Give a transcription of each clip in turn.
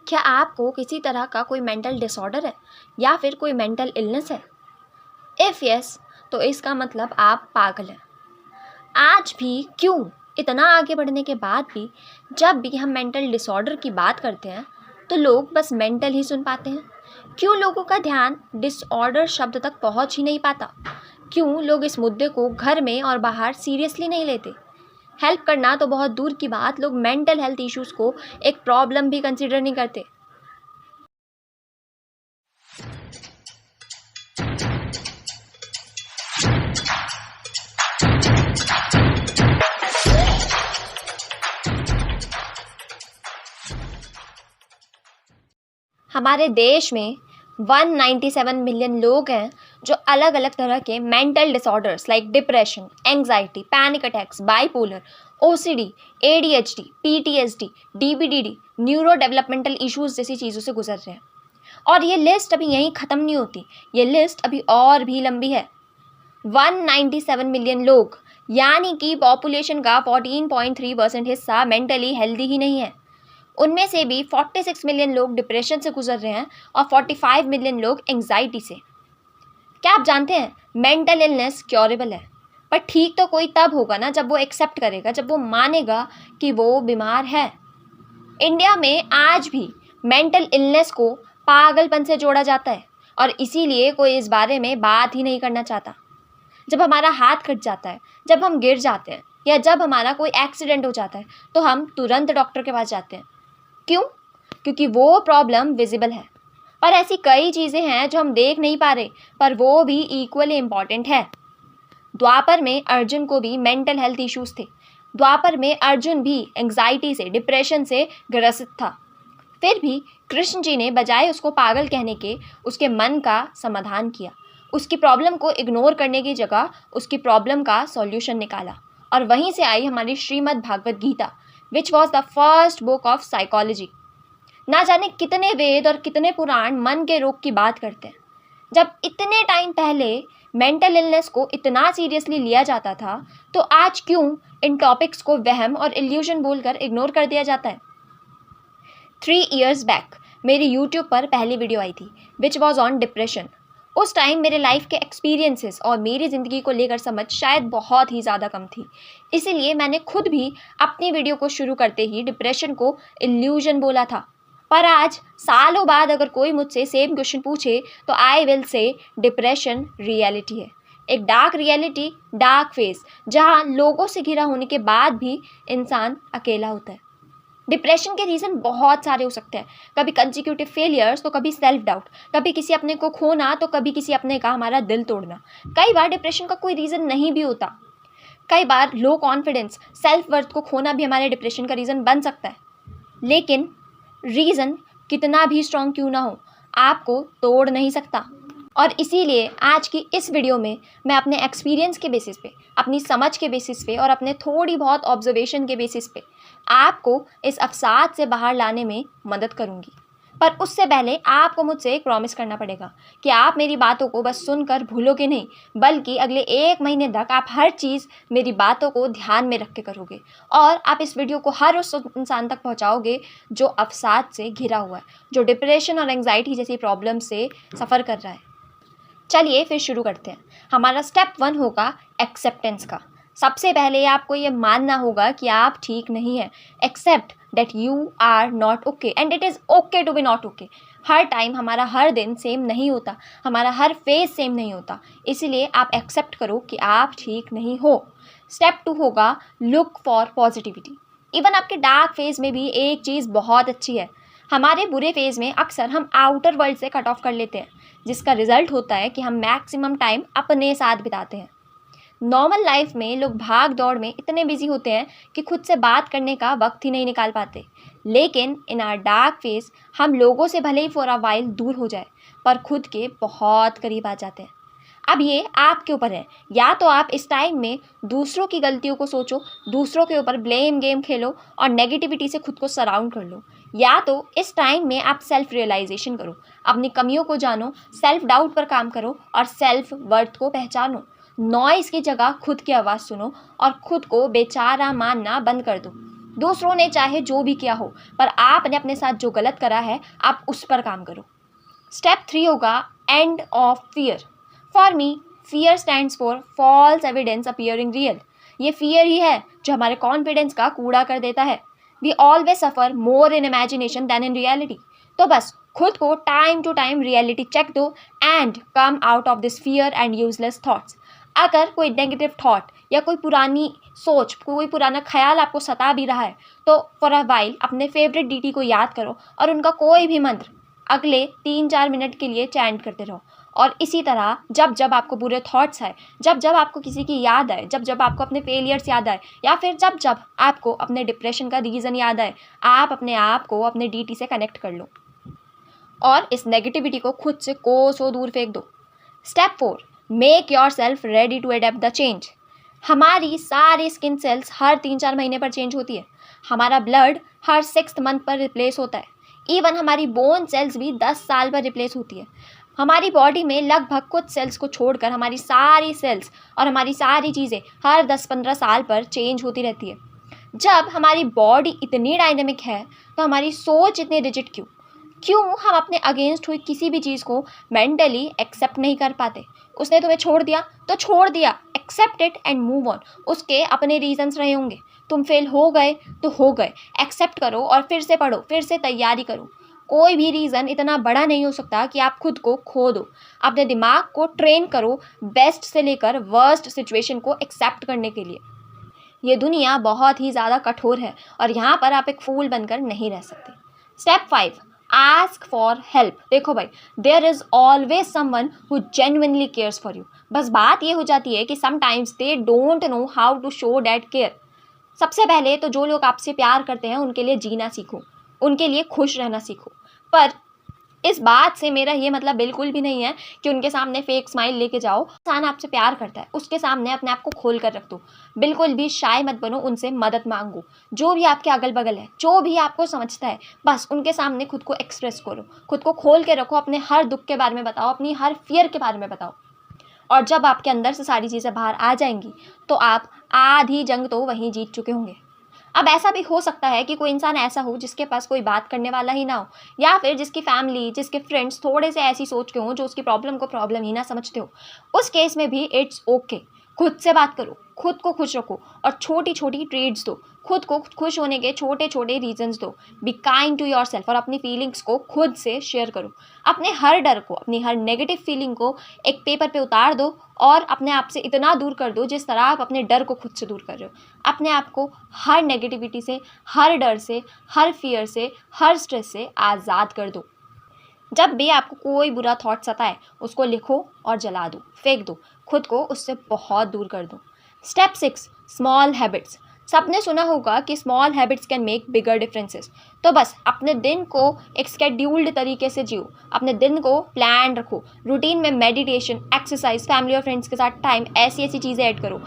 क्या आपको किसी तरह का कोई मेंटल डिसऑर्डर है या फिर कोई मेंटल इलनेस है? इफ़ यस, तो इसका मतलब आप पागल हैं। आज भी क्यों, इतना आगे बढ़ने के बाद भी जब भी हम मेंटल डिसऑर्डर की बात करते हैं तो लोग बस मेंटल ही सुन पाते हैं? क्यों लोगों का ध्यान डिसऑर्डर शब्द तक पहुंच ही नहीं पाता? क्यों लोग इस मुद्दे को घर में और बाहर सीरियसली नहीं लेते? हेल्प करना तो बहुत दूर की बात, लोग मेंटल हेल्थ इश्यूज़ को एक प्रॉब्लम भी कंसिडर नहीं करते। हमारे देश में 197 मिलियन लोग हैं जो अलग अलग तरह के mental disorders like depression, anxiety, panic attacks, bipolar, OCD, ADHD, PTSD, DBDD, neuro developmental issues जैसी चीज़ों से गुजर रहे हैं। और ये लिस्ट अभी यहीं ख़त्म नहीं होती, ये लिस्ट अभी और भी लंबी है। 197 मिलियन लोग, यानी कि पॉपुलेशन का 14.3% हिस्सा मेंटली हेल्दी ही नहीं है। उनमें से भी 46 मिलियन लोग डिप्रेशन से गुजर रहे हैं और 45 मिलियन लोग एंग्जाइटी से। क्या आप जानते हैं मेंटल इलनेस क्योरेबल है, पर ठीक तो कोई तब होगा ना जब वो एक्सेप्ट करेगा, जब वो मानेगा कि वो बीमार है। इंडिया में आज भी मेंटल इलनेस को पागलपन से जोड़ा जाता है और इसीलिए कोई इस बारे में बात ही नहीं करना चाहता। जब हमारा हाथ कट जाता है, जब हम गिर जाते हैं या जब हमारा कोई एक्सीडेंट हो जाता है तो हम तुरंत डॉक्टर के पास जाते हैं। क्यों? क्योंकि वो प्रॉब्लम विजिबल है। पर ऐसी कई चीज़ें हैं जो हम देख नहीं पा रहे, पर वो भी इक्वली इम्पॉर्टेंट है। द्वापर में अर्जुन को भी मेंटल हेल्थ इश्यूज थे। द्वापर में अर्जुन भी एंग्जाइटी से, डिप्रेशन से ग्रसित था। फिर भी कृष्ण जी ने बजाय उसको पागल कहने के उसके मन का समाधान किया। उसकी प्रॉब्लम को इग्नोर करने की जगह उसकी प्रॉब्लम का सॉल्यूशन निकाला। और वहीं से आई हमारी Shrimad Bhagavad Gita, which was the first book of psychology. ना जाने कितने वेद और कितने पुराण मन के रोग की बात करते हैं। जब इतने टाइम पहले मेंटल इलनेस को इतना सीरियसली लिया जाता था, तो आज क्यों इन टॉपिक्स को वहम और इल्यूजन बोलकर इग्नोर कर दिया जाता है? 3 years बैक मेरी यूट्यूब पर पहली वीडियो आई थी, विच वॉज ऑन डिप्रेशन। उस टाइम मेरे लाइफ के एक्सपीरियंसेस और मेरी ज़िंदगी को लेकर समझ शायद बहुत ही ज़्यादा कम थी। इसीलिए मैंने खुद भी अपनी वीडियो को शुरू करते ही डिप्रेशन को इल्यूजन बोला था। पर आज सालों बाद अगर कोई मुझसे सेम क्वेश्चन पूछे तो I will say depression reality है। एक डार्क रियलिटी, डार्क फेस, जहाँ लोगों से घिरा होने के बाद भी इंसान अकेला होता है। डिप्रेशन के रीज़न बहुत सारे हो सकते हैं, कभी कंसेक्यूटिव फेलियर्स तो कभी सेल्फ डाउट, कभी किसी अपने को खोना तो कभी किसी अपने का हमारा दिल तोड़ना। कई बार डिप्रेशन का कोई रीज़न नहीं भी होता। कई बार लो कॉन्फिडेंस, सेल्फ वर्थ को खोना भी हमारे डिप्रेशन का रीज़न बन सकता है। लेकिन रीज़न कितना भी स्ट्रॉन्ग क्यों ना हो, आपको तोड़ नहीं सकता। और इसीलिए आज की इस वीडियो में मैं अपने एक्सपीरियंस के बेसिस पे, अपनी समझ के बेसिस पे और अपने थोड़ी बहुत ऑब्जर्वेशन के बेसिस पे आपको इस अवसाद से बाहर लाने में मदद करूंगी। पर उससे पहले आपको मुझसे एक प्रॉमिस करना पड़ेगा कि आप मेरी बातों को बस सुनकर भूलोगे नहीं, बल्कि अगले 1 महीने तक आप हर चीज़ मेरी बातों को ध्यान में रख के करोगे और आप इस वीडियो को हर उस इंसान तक पहुंचाओगे जो अवसाद से घिरा हुआ है, जो डिप्रेशन और एंग्जाइटी जैसी प्रॉब्लम से सफ़र कर रहा है। चलिए फिर शुरू करते हैं। हमारा स्टेप 1 होगा एक्सेप्टेंस का। सबसे पहले आपको ये मानना होगा कि आप ठीक नहीं हैं। Except that you are not okay and it is okay to be not okay. हर टाइम हमारा हर दिन सेम नहीं होता, हमारा हर फेज सेम नहीं होता, इसीलिए आप एक्सेप्ट करो कि आप ठीक नहीं हो। स्टेप 2 होगा लुक फॉर पॉजिटिविटी। इवन आपके डार्क फेज में भी एक चीज़ बहुत अच्छी है। हमारे बुरे फेज़ में अक्सर हम आउटर वर्ल्ड से कट ऑफ कर लेते हैं, जिसका रिजल्ट होता है कि हम मैक्सिमम टाइम अपने साथ बिताते हैं। नॉर्मल लाइफ में लोग भाग दौड़ में इतने बिजी होते हैं कि खुद से बात करने का वक्त ही नहीं निकाल पाते। लेकिन इन आर डार्क फेज हम लोगों से भले ही फॉर अ वाइल दूर हो जाए, पर खुद के बहुत करीब आ जाते हैं। अब ये आपके ऊपर है, या तो आप इस टाइम में दूसरों की गलतियों को सोचो, दूसरों के ऊपर ब्लेम गेम खेलो और नेगेटिविटी से खुद को सराउंड कर लो, या तो इस टाइम में आप सेल्फ रियलाइजेशन करो, अपनी कमियों को जानो, सेल्फ डाउट पर काम करो और सेल्फ वर्थ को पहचानो। नॉइज़ की जगह खुद की आवाज़ सुनो और खुद को बेचारा मानना बंद कर दो। दूसरों ने चाहे जो भी किया हो, पर आपने अपने साथ जो गलत करा है आप उस पर काम करो। स्टेप 3 होगा end of fear. For me fear stands for false evidence appearing real. ये फियर ही है जो हमारे कॉन्फिडेंस का कूड़ा कर देता है। We always suffer more in imagination than in reality. तो बस खुद को time to time reality check दो and come out of this fear and useless thoughts. अगर कोई नेगेटिव थॉट या कोई पुरानी सोच, कोई पुराना ख्याल आपको सता भी रहा है, तो फॉर अ वाइल अपने फेवरेट डीटी को याद करो और उनका कोई भी मंत्र अगले 3-4 मिनट के लिए चैंट करते रहो। और इसी तरह जब जब आपको बुरे थॉट्स आए, जब जब आपको किसी की याद आए, जब जब आपको अपने फेलियर्स याद आए, या फिर जब जब आपको अपने डिप्रेशन का रीज़न याद आए, आप अपने आप को अपने डीटी से कनेक्ट कर लो और इस नेगेटिविटी को खुद से कोसों दूर फेंक दो। Step 4, make yourself ready to adapt the change. हमारी सारी स्किन सेल्स हर 3-4 महीने पर चेंज होती है। हमारा ब्लड हर 6th मंथ पर रिप्लेस होता है। इवन हमारी बोन सेल्स भी 10 साल पर रिप्लेस होती है। हमारी बॉडी में लगभग कुछ सेल्स को छोड़कर हमारी सारी सेल्स और हमारी सारी चीज़ें हर 10-15 साल पर चेंज होती रहती है। जब हमारी बॉडी इतनी डायनेमिक है तो हमारी सोच इतनी रिजिड क्यों हम अपने अगेंस्ट हुई किसी भी चीज़ को मेंटली एक्सेप्ट नहीं कर पाते। उसने तुम्हें छोड़ दिया तो छोड़ दिया, accept it and move on. उसके अपने रीजंस रहे होंगे। तुम फेल हो गए तो हो गए, एक्सेप्ट करो और फिर से पढ़ो, फिर से तैयारी करो। कोई भी रीज़न इतना बड़ा नहीं हो सकता कि आप खुद को खो दो। अपने दिमाग को ट्रेन करो बेस्ट से लेकर वर्स्ट सिचुएशन को एक्सेप्ट करने के लिए। ये दुनिया बहुत ही ज़्यादा कठोर है और यहाँ पर आप एक फूल बनकर नहीं रह सकते। Step 5, ask for help. देखो भाई, there is always someone who genuinely cares for you. बस बात ये हो जाती है कि sometimes they don't know how to show that care. सबसे पहले तो जो लोग आपसे प्यार करते हैं उनके लिए जीना सीखो, उनके लिए खुश रहना सीखो। पर इस बात से मेरा ये मतलब बिल्कुल भी नहीं है कि उनके सामने फेक स्माइल लेके जाओ। इंसान आपसे प्यार करता है, उसके सामने अपने आप को खोल कर रख दो। बिल्कुल भी शाय मत बनो, उनसे मदद मांगो। जो भी आपके अगल बगल है, जो भी आपको समझता है, बस उनके सामने खुद को एक्सप्रेस करो, खुद को खोल के रखो। अपने हर दुख के बारे में बताओ, अपनी हर फियर के बारे में बताओ। और जब आपके अंदर से सारी चीज़ें बाहर आ जाएंगी तो आप आधी जंग तो वहीं जीत चुके होंगे। अब ऐसा भी हो सकता है कि कोई इंसान ऐसा हो जिसके पास कोई बात करने वाला ही ना हो, या फिर जिसकी फैमिली, जिसके फ्रेंड्स थोड़े से ऐसी सोच के हों जो उसकी प्रॉब्लम को प्रॉब्लम ही ना समझते हो। उस केस में भी इट्स ओके। खुद से बात करो, खुद को खुश रखो और छोटी छोटी ट्रीट्स दो। खुद को खुश होने के छोटे छोटे रीजंस दो। Be kind to yourself और अपनी फीलिंग्स को खुद से शेयर करो। अपने हर डर को, अपनी हर नेगेटिव फीलिंग को एक पेपर पे उतार दो और अपने आप से इतना दूर कर दो जिस तरह आप अपने डर को खुद से दूर कर रहे हो। अपने आप को हर नेगेटिविटी से, हर डर से, हर फियर से, हर स्ट्रेस से आज़ाद कर दो। जब भी आपको कोई बुरा थॉट सताए, उसको लिखो और जला दो, फेंक दो। खुद को उससे बहुत दूर कर दो। Step 6, small habits. सबने सुना होगा कि small habits can make bigger differences. तो बस अपने दिन को एक स्केड्यूल्ड तरीके से जियो। अपने दिन को प्लान रखो। रूटीन में मेडिटेशन, एक्सरसाइज, फैमिली और फ्रेंड्स के साथ टाइम, ऐसी ऐसी चीज़ें ऐड करो।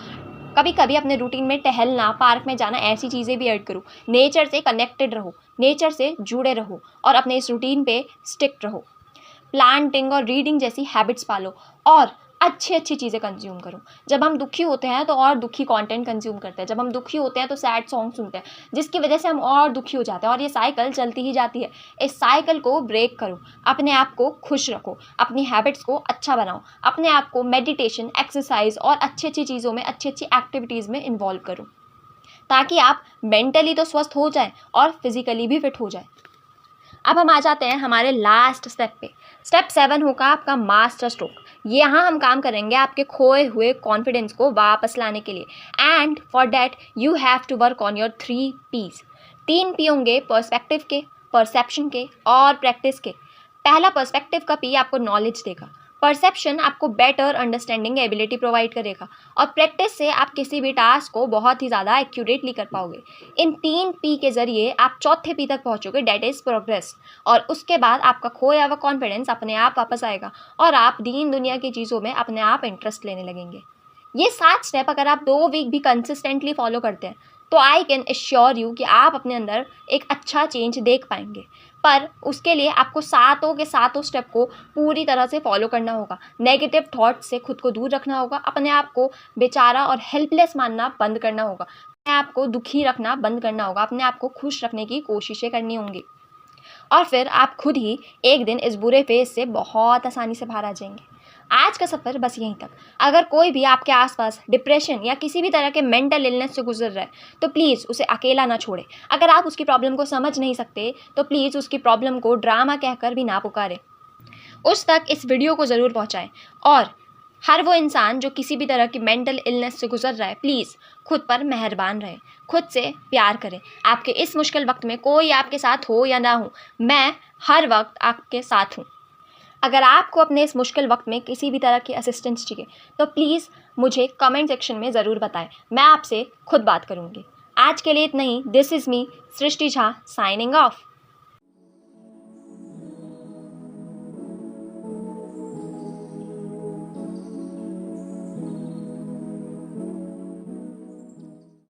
कभी कभी अपने रूटीन में टहलना, पार्क में जाना, ऐसी चीज़ें भी ऐड करो। नेचर से कनेक्टेड रहो, नेचर से जुड़े रहो और अपने इस रूटीन पे स्टिक रहो। प्लांटिंग और रीडिंग जैसी हैबिट्स पालो और अच्छी अच्छी चीज़ें कंज्यूम करो। जब हम दुखी होते हैं तो और दुखी कंटेंट कंज्यूम करते हैं। जब हम दुखी होते हैं तो सैड सॉन्ग सुनते हैं, जिसकी वजह से हम और दुखी हो जाते हैं और ये साइकिल चलती ही जाती है। इस साइकिल को ब्रेक करो। अपने आप को खुश रखो, अपनी हैबिट्स को अच्छा बनाओ। अपने आप को मेडिटेशन, एक्सरसाइज और अच्छी अच्छी चीज़ों में, अच्छी अच्छी एक्टिविटीज़ में इन्वॉल्व करो, ताकि आप मेंटली तो स्वस्थ हो जाएं और फिजिकली भी फिट हो जाएं। अब हम आ जाते हैं हमारे लास्ट स्टेप पे। स्टेप 7 होगा आपका मास्टर स्ट्रोक। यहाँ हम काम करेंगे आपके खोए हुए कॉन्फिडेंस को वापस लाने के लिए। And for that you have to work on your 3 P's। 3 P होंगे पर्सपेक्टिव के, परसेप्शन के और प्रैक्टिस के। पहला पर्सपेक्टिव का P आपको नॉलेज देगा। परसेप्शन आपको बेटर अंडरस्टैंडिंग एबिलिटी प्रोवाइड करेगा और प्रैक्टिस से आप किसी भी टास्क को बहुत ही ज़्यादा एक्यूरेटली कर पाओगे। इन 3 P के ज़रिए आप चौथे P तक पहुँचोगे, डैट इज़ प्रोग्रेस। और उसके बाद आपका खोया हुआ कॉन्फिडेंस अपने आप वापस आएगा और आप दीन दुनिया की चीज़ों में अपने आप इंटरेस्ट लेने लगेंगे। ये 7 स्टेप अगर आप 2 वीक भी कंसिस्टेंटली फॉलो करते हैं तो आई कैन एश्योर यू कि आप अपने अंदर एक अच्छा चेंज देख पाएंगे। पर उसके लिए आपको सातों के सातों स्टेप को पूरी तरह से फॉलो करना होगा। नेगेटिव थॉट्स से खुद को दूर रखना होगा। अपने आप को बेचारा और हेल्पलेस मानना बंद करना होगा। आपको दुखी रखना बंद करना होगा, अपने आप को खुश रखने की कोशिशें करनी होंगी और फिर आप खुद ही एक दिन इस बुरे फेज से बहुत आसानी से बाहर आ जाएंगे। आज का सफ़र बस यहीं तक। अगर कोई भी आपके आसपास डिप्रेशन या किसी भी तरह के मेंटल इलनेस से गुजर रहा है तो प्लीज़ उसे अकेला ना छोड़े। अगर आप उसकी प्रॉब्लम को समझ नहीं सकते तो प्लीज़ उसकी प्रॉब्लम को ड्रामा कहकर भी ना पुकारें। उस तक इस वीडियो को ज़रूर पहुंचाएं और हर वो इंसान जो किसी भी तरह की मेंटल इलनेस से गुजर रहा है प्लीज़ खुद पर मेहरबान रहें, खुद से प्यार करें। आपके इस मुश्किल वक्त में कोई आपके साथ हो या ना हो, मैं हर वक्त आपके साथ हूँ। अगर आपको अपने इस मुश्किल वक्त में किसी भी तरह की असिस्टेंस चाहिए तो प्लीज़ मुझे कमेंट सेक्शन में ज़रूर बताएं, मैं आपसे खुद बात करूँगी। आज के लिए इतना ही। This is me Srishti Jha signing of.